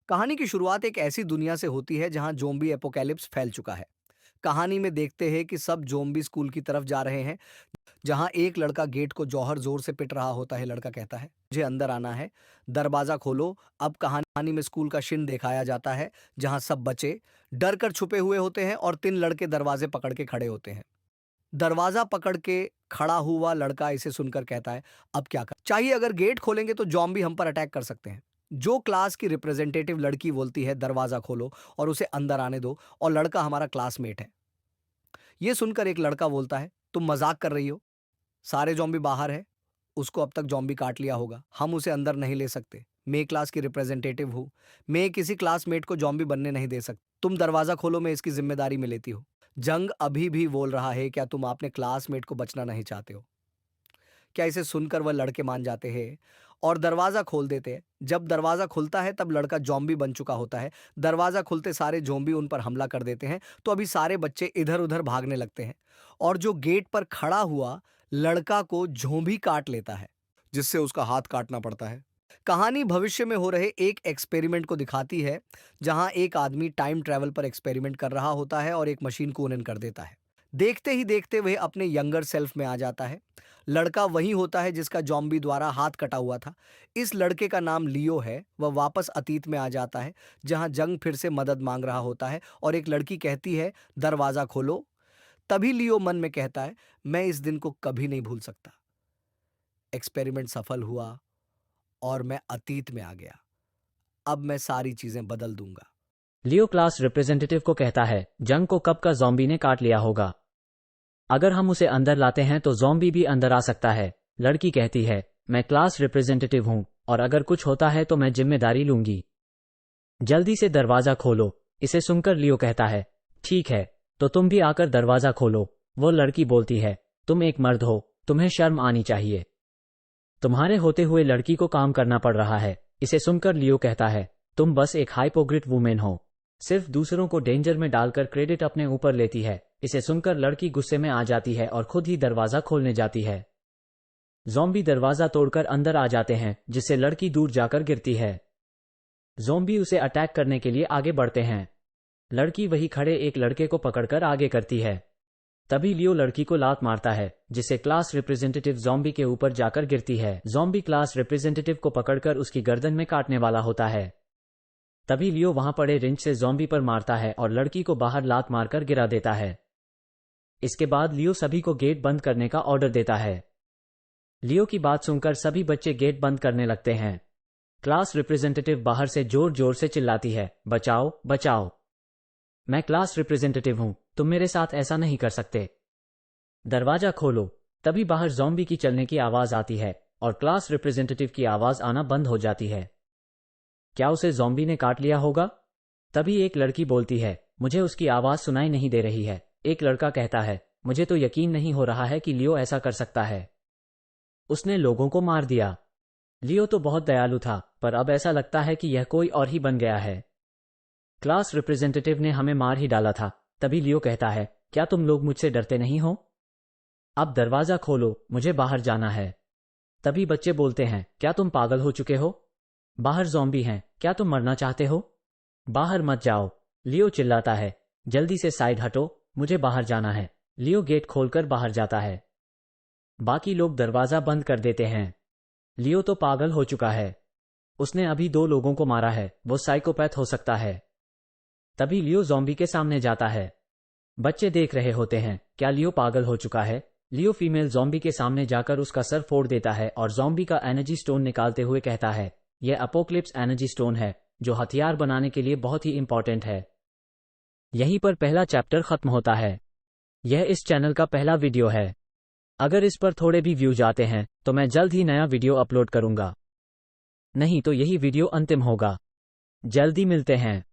कहानी की शुरुआत एक ऐसी दुनिया से होती है जहां जोम्बी एपोकैलिप्स फैल चुका है। कहानी में देखते हैं कि सब जोम्बी स्कूल की तरफ जा रहे हैं, जहां एक लड़का गेट को जौहर जोर से पिट रहा होता है। लड़का कहता है, मुझे अंदर आना है, दरवाजा खोलो। अब कहानी में स्कूल का सीन दिखाया जाता है, जहां सब बच्चे डर कर छुपे हुए होते हैं और 3 लड़के दरवाजे पकड़ के खड़े होते हैं। दरवाजा पकड़ के खड़ा हुआ लड़का इसे सुनकर कहता है, अब क्या कर चाहिए? अगर गेट खोलेंगे तो जॉम्बी हम पर अटैक कर सकते हैं। जो क्लास की रिप्रेजेंटेटिव लड़की बोलती है, दरवाजा खोलो और उसे अंदर आने दो, और लड़का हमारा क्लासमेट है। ये सुनकर एक लड़का बोलता है, तुम मजाक कर रही हो? सारे जॉम्बी बाहर है, उसको अब तक जॉम्बी काट लिया होगा, हम उसे अंदर नहीं ले सकते। मैं क्लास की रिप्रेजेंटेटिव हूँ, मैं किसी क्लासमेट को जॉम्बी बनने नहीं दे सकती। तुम दरवाजा खोलो, मैं इसकी जिम्मेदारी में लेती हूँ। जंग अभी भी बोल रहा है, क्या तुम अपने क्लासमेट को बचना नहीं चाहते हो? क्या इसे सुनकर वह लड़के मान जाते हैं और दरवाजा खोल देते हैं। जब दरवाजा खुलता है तब लड़का जॉम्बी बन चुका होता है। दरवाजा खुलते सारे जॉम्बी उन पर हमला कर देते हैं, तो अभी सारे बच्चे इधर उधर भागने लगते हैं और जो गेट पर खड़ा हुआ लड़का को जोम्बी काट लेता है, जिससे उसका हाथ काटना पड़ता है। कहानी भविष्य में हो रहे एक एक्सपेरिमेंट को दिखाती है, जहां एक आदमी टाइम ट्रैवल पर एक्सपेरिमेंट कर रहा होता है और एक मशीन को उन्हें कर देता है। देखते ही देखते वह अपने यंगर सेल्फ में आ जाता है। लड़का वही होता है जिसका जॉम्बी द्वारा हाथ कटा हुआ था। इस लड़के का नाम लियो है। वह वापस अतीत में आ जाता है, जहां जंग फिर से मदद मांग रहा होता है और एक लड़की कहती है, दरवाजा खोलो। तभी लियो मन में कहता है, मैं इस दिन को कभी नहीं भूल सकता। एक्सपेरिमेंट सफल हुआ और मैं अतीत में आ गया। अब मैं सारी चीजें बदल दूंगा। लियो क्लास रिप्रेजेंटेटिव को कहता है, जंग को कब का जॉम्बी ने काट लिया होगा। अगर हम उसे अंदर लाते हैं तो जॉम्बी भी अंदर आ सकता है। लड़की कहती है, मैं क्लास रिप्रेजेंटेटिव हूं और अगर कुछ होता है तो मैं जिम्मेदारी लूंगी। जल्दी से दरवाजा खोलो। इसे सुनकर लियो कहता है, ठीक है, तो तुम भी आकर दरवाजा खोलो। वो लड़की बोलती है, तुम एक मर्द हो, तुम्हें शर्म आनी चाहिए। तुम्हारे होते हुए लड़की को काम करना पड़ रहा है। इसे सुनकर लियो कहता है, तुम बस एक हाइपोक्रिट वुमेन हो, सिर्फ दूसरों को डेंजर में डालकर क्रेडिट अपने ऊपर लेती है। इसे सुनकर लड़की गुस्से में आ जाती है और खुद ही दरवाजा खोलने जाती है। ज़ॉम्बी दरवाजा तोड़कर अंदर आ जाते हैं, जिससे लड़की दूर जाकर गिरती है। ज़ॉम्बी उसे अटैक करने के लिए आगे बढ़ते हैं। लड़की वही खड़े एक लड़के को पकड़कर आगे करती है। तभी लियो लड़की को लात मारता है, जिससे क्लास रिप्रेजेंटेटिव ज़ॉम्बी के ऊपर जाकर गिरती है। ज़ॉम्बी क्लास रिप्रेजेंटेटिव को पकड़कर उसकी गर्दन में काटने वाला होता है। तभी लियो वहां पड़े रिंच से ज़ॉम्बी पर मारता है और लड़की को बाहर लात मारकर गिरा देता है। इसके बाद लियो सभी को गेट बंद करने का ऑर्डर देता है। लियो की बात सुनकर सभी बच्चे गेट बंद करने लगते हैं। क्लास रिप्रेजेंटेटिव बाहर से जोर जोर से चिल्लाती है, बचाओ बचाओ, मैं क्लास रिप्रेजेंटेटिव हूं, तुम मेरे साथ ऐसा नहीं कर सकते। दरवाजा खोलो। तभी बाहर ज़ॉम्बी की चलने की आवाज आती है और क्लास रिप्रेजेंटेटिव की आवाज आना बंद हो जाती है। क्या उसे ज़ॉम्बी ने काट लिया होगा? तभी एक लड़की बोलती है, मुझे उसकी आवाज सुनाई नहीं दे रही है। एक लड़का कहता है, मुझे तो यकीन नहीं हो रहा है कि लियो ऐसा कर सकता है। उसने लोगों को मार दिया। लियो तो बहुत दयालु था, पर अब ऐसा लगता है कि यह कोई और ही बन गया है। क्लास रिप्रेजेंटेटिव ने हमें मार ही डाला था। तभी लियो कहता है, क्या तुम लोग मुझसे डरते नहीं हो? अब दरवाजा खोलो, मुझे बाहर जाना है। तभी बच्चे बोलते हैं, क्या तुम पागल हो चुके हो? बाहर ज़ॉम्बी हैं, क्या तुम मरना चाहते हो? बाहर मत जाओ। लियो चिल्लाता है, जल्दी से साइड हटो, मुझे बाहर जाना है। लियो गेट खोलकर बाहर जाता है। बाकी लोग दरवाजा बंद कर देते हैं। लियो तो पागल हो चुका है, उसने अभी 2 लोगों को मारा है, वो साइकोपैथ हो सकता है। तभी लियो ज़ॉम्बी के सामने जाता है। बच्चे देख रहे होते हैं, क्या लियो पागल हो चुका है? लियो फीमेल ज़ॉम्बी के सामने जाकर उसका सर फोड़ देता है और ज़ॉम्बी का एनर्जी स्टोन निकालते हुए कहता है, यह अपोक्लिप्स एनर्जी स्टोन है, जो हथियार बनाने के लिए बहुत ही इंपॉर्टेंट है। यहीं पर पहला चैप्टर खत्म होता है। यह इस चैनल का पहला वीडियो है। अगर इस पर थोड़े भी व्यूज आते हैं तो मैं जल्द ही नया वीडियो अपलोड करूंगा, नहीं तो यही वीडियो अंतिम होगा। जल्दी मिलते हैं।